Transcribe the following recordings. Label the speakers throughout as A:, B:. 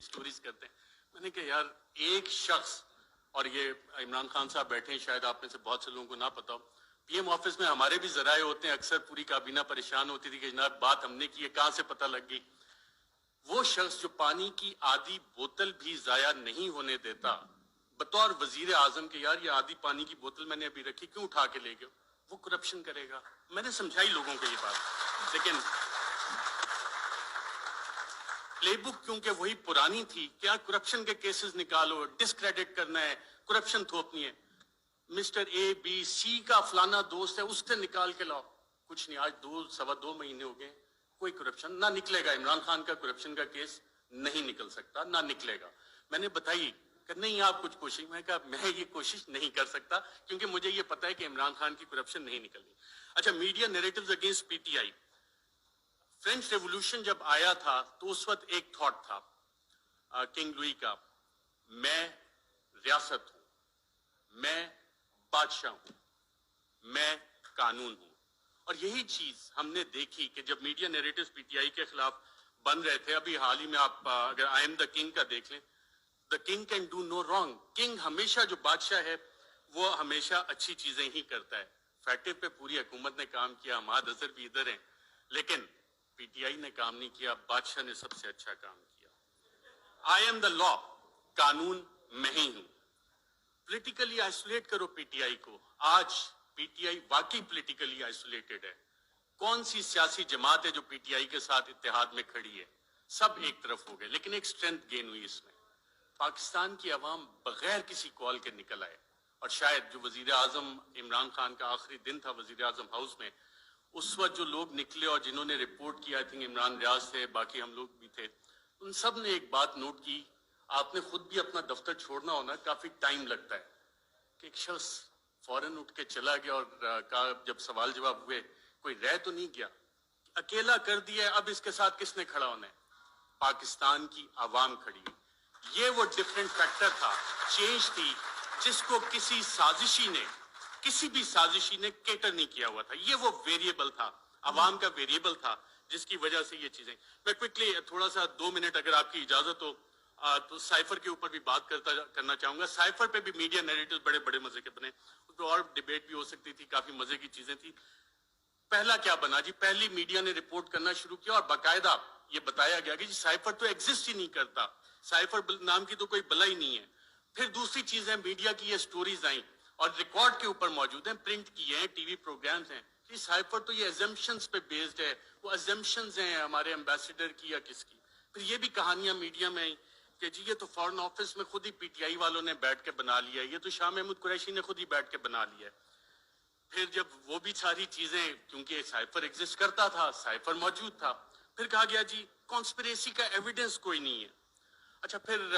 A: Stories کرتے ہیں. میں نے کہا یار ایک شخص, اور یہ عمران خان صاحب بیٹھے ہیں, شاید آپ میں سے بہت سے لوگوں کو نہ پتا ہو, پی ایم آفس میں ہمارے بھی ذرائع ہوتے ہیں, اکثر پوری کابینہ پریشان ہوتی تھی کہ جناب بات ہم نے کی ہے, کہاں سے پتہ لگ گئی. وہ شخص جو پانی کی آدھی بوتل بھی ضائع نہیں ہونے دیتا بطور وزیر اعظم کے, یار یہ آدھی پانی کی بوتل میں نے ابھی رکھی, کیوں اٹھا کے لے گئے, وہ کرپشن کرے گا. میں نے سمجھائی لوگوں کو یہ بات, لیکن پلے بک کیونکہ وہی پرانی تھی, کیا کرپشن کے کیسز نکالو, ڈسکریڈٹ کرنا ہے, کرپشن تھوپنی ہے. مسٹر اے بی سی کا فلانا دوست ہے, اس سے نکال کے لاؤ, کچھ نہیں. آج 2.25 مہینے ہو گئے, کوئی کرپشن نہ نکلے گا. عمران خان کا کرپشن کا کیس نہیں نکل سکتا, نہ نکلے گا. میں نے بتائی کہ نہیں آپ کچھ کوشش, میں کہا میں یہ کوشش نہیں کر سکتا کیونکہ مجھے یہ پتا ہے کہ عمران خان کی کرپشن نہیں نکلنی. اچھا, media narratives against P T I. French revolution جب آیا تھا تو اس وقت ایک تھاٹ تھا کنگ لوئی کا, میں ریاست ہوں, میں بادشاہ ہوں, میں قانون ہوں. اور یہی چیز ہم نے دیکھی کہ جب media narratives P T I کے خلاف بن رہے تھے, ابھی حال ہی میں آپ اگر آئی ایم دا کنگ کا دیکھ لیں, the king can do no wrong. King ہمیشہ, جو بادشاہ ہے وہ ہمیشہ اچھی چیزیں ہی کرتا ہے. فیکٹو پہ پوری حکومت نے کام کیا, حماد اظہر بھی ادھر ہیں, لیکن پی ٹی آئی نے کام نہیں کیا, بادشاہ نے سب سے اچھا کام کیا. آئی ایم دا لا, قانون میں ہی ہوں. پولیٹیکلی آئسولیٹ کرو پی ٹی آئی کو. آج پی ٹی آئی واقعی پولیٹیکلی آئسولیٹڈ ہے. کون سی سیاسی جماعت ہے جو پی ٹی آئی کے ساتھ اتحاد میں کھڑی ہے؟ سب ایک طرف ہو گئے, لیکن ایک سٹرینتھ گین ہوئی اس میں. پاکستان کی عوام بغیر کسی کال کے نکل آئے, اور شاید جو وزیر اعظم عمران خان کا آخری دن تھا وزیر اعظم ہاؤس میں, اس وقت جو لوگ نکلے اور جنہوں نے رپورٹ کیا, آئی تھنک عمران ریاض تھے, باقی ہم لوگ بھی تھے, ان سب نے ایک بات نوٹ کی. آپ نے خود بھی اپنا دفتر چھوڑنا ہونا, کافی ٹائم لگتا ہے, کہ ایک شخص فوراً اٹھ کے چلا گیا اور کہا, جب سوال جواب ہوئے, کوئی رہ تو نہیں گیا, اکیلا کر دیا, اب اس کے ساتھ کس نے کھڑا ہونا ہے؟ پاکستان کی عوام کھڑی. یہ وہ ڈیفرنٹ فیکٹر تھا, چینج تھی, جس کو کسی بھی سازشی نے کیٹر نہیں کیا ہوا تھا. یہ وہ ویریبل تھا, عوام کا ویریبل تھا, جس کی وجہ سے یہ چیزیں. میں کوئکلی تھوڑا سا 2 منٹ اگر آپ کی اجازت ہو تو سائفر کے اوپر بھی بات کرنا چاہوں گا. سائفر پہ بھی میڈیا نیریٹیوز بڑے بڑے مزے کے بنے, اس پہ اور ڈیبیٹ بھی ہو سکتی تھی, کافی مزے کی چیزیں تھی. پہلا کیا بنا جی, پہلی میڈیا نے رپورٹ کرنا شروع کیا اور باقاعدہ یہ بتایا گیا کہ جی سائفر تو ایگزسٹ ہی نہیں کرتا, سائفر نام کی تو کوئی بلا ہی نہیں ہے. پھر دوسری چیز ہے, میڈیا کی یہ سٹوریز آئیں اور ریکارڈ کے اوپر موجود ہیں, پرنٹ کیے ہیں, ٹی وی پروگرامز ہیں, کہ سائفر تو یہ ایزمپشنز پہ بیسڈ ہے. وہ ایزمپشنز ہیں ہمارے امبیسڈر کی یا کس کی. پھر یہ بھی کہانیاں میڈیا میں آئیں کہ جی یہ تو فارن آفس میں خود ہی پی ٹی آئی والوں نے بیٹھ کے بنا لیا ہے, یہ تو شاہ محمود قریشی نے خود ہی بیٹھ کے بنا لیا ہے. پھر جب وہ بھی ساری چیزیں, کیونکہ سائفر ایگزسٹ کرتا تھا, سائفر موجود تھا, پھر کہا گیا جی کانسپریسی کا ایویڈنس کوئی نہیں ہے. اچھا, پھر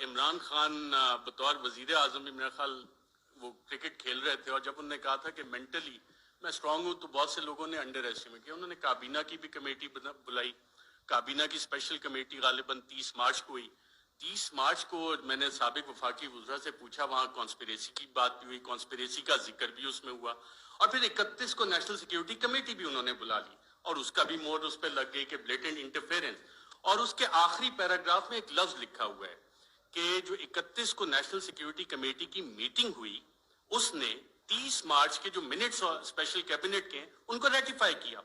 A: عمران خان بطور وزیر اعظم, میرا خیال وہ کرکٹ کھیل رہے تھے, اور جب انہوں نے کہا تھا کہ مینٹلی میں اسٹرانگ ہوں, تو بہت سے لوگوں نے انڈر ایسٹیمیٹ کیا. انہوں نے کابینہ کی بھی کمیٹی بلائی, کابینہ کی اسپیشل کمیٹی غالباً 30 مارچ کو ہوئی. 30 مارچ کو میں نے سابق وفاقی وزراء سے پوچھا, وہاں کانسپریسی کی بات بھی ہوئی, کانسپریسی کا ذکر بھی اس میں ہوا, اور پھر 31 کو نیشنل سیکیورٹی کمیٹی بھی انہوں نے بلا لی, اور اس کا بھی مور اس پہ لگ گئی کہ بلیٹنٹ انٹرفیرنس. اور اس کے آخری پیراگراف میں ایک لفظ لکھا ہوا ہے کہ جو 31 کو نیشنل سیکیورٹی کمیٹی کی میٹنگ ہوئی, اس نے 30 مارچ کے جو منٹس اسپیشل کیبنٹ کے ان کو ریٹیفائی کیا.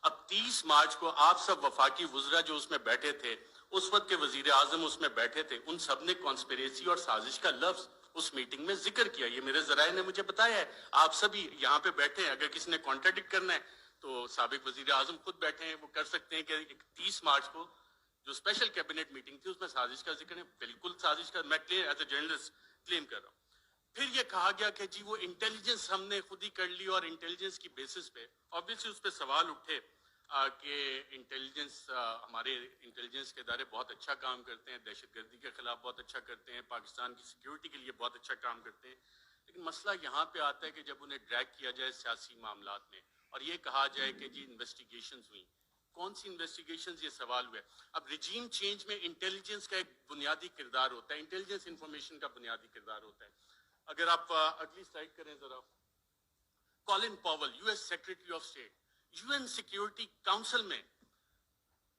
A: اب 30 مارچ کو آپ سب وفاقی وزراء جو اس میں بیٹھے تھے, اس وقت کے وزیر اعظم اس میں بیٹھے تھے, ان سب نے کانسپریسی اور سازش کا لفظ اس میٹنگ میں ذکر کیا. یہ میرے ذرائع نے مجھے بتایا ہے, آپ سبھی یہاں پہ بیٹھے ہیں, اگر کسی نے کانٹراڈکٹ کرنا ہے تو سابق وزیر اعظم خود بیٹھے ہیں, وہ کر سکتے ہیں کہ 30 مارچ کو جو اسپیشل کیبنٹ میٹنگ تھی اس میں سازش کا ذکر ہے. بالکل سازش کا میں ایز اے جرنلسٹ کلیم کر رہا ہوں. پھر یہ کہا گیا کہ جی وہ انٹیلیجنس ہم نے خود ہی کر لی, اور انٹیلیجنس کی بیسس پہ obviously اس پہ سوال اٹھے کہ انٹیلیجنس, ہمارے انٹیلیجنس کے ادارے بہت اچھا کام کرتے ہیں, دہشت گردی کے خلاف بہت اچھا کرتے ہیں, پاکستان کی سیکیورٹی کے لیے بہت اچھا کام کرتے ہیں. لیکن مسئلہ یہاں پہ آتا ہے کہ جب انہیں ڈریگ کیا جائے سیاسی معاملات میں, اور یہ کہا جائے کہ جی انویسٹیگیشنز ہوئیں, کون سی انویسٹیگیشنز, یہ سوال ہوا ہے. اب ریجیم چینج میں انٹیلیجنس کا ایک بنیادی کردار ہوتا ہے, انٹیلیجنس انفارمیشن کا بنیادی کردار ہوتا ہے. اگر آپ اگلی سلائڈ کریں ذرا, Colin Powell, U S secretary of state, U N security council میں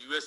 A: US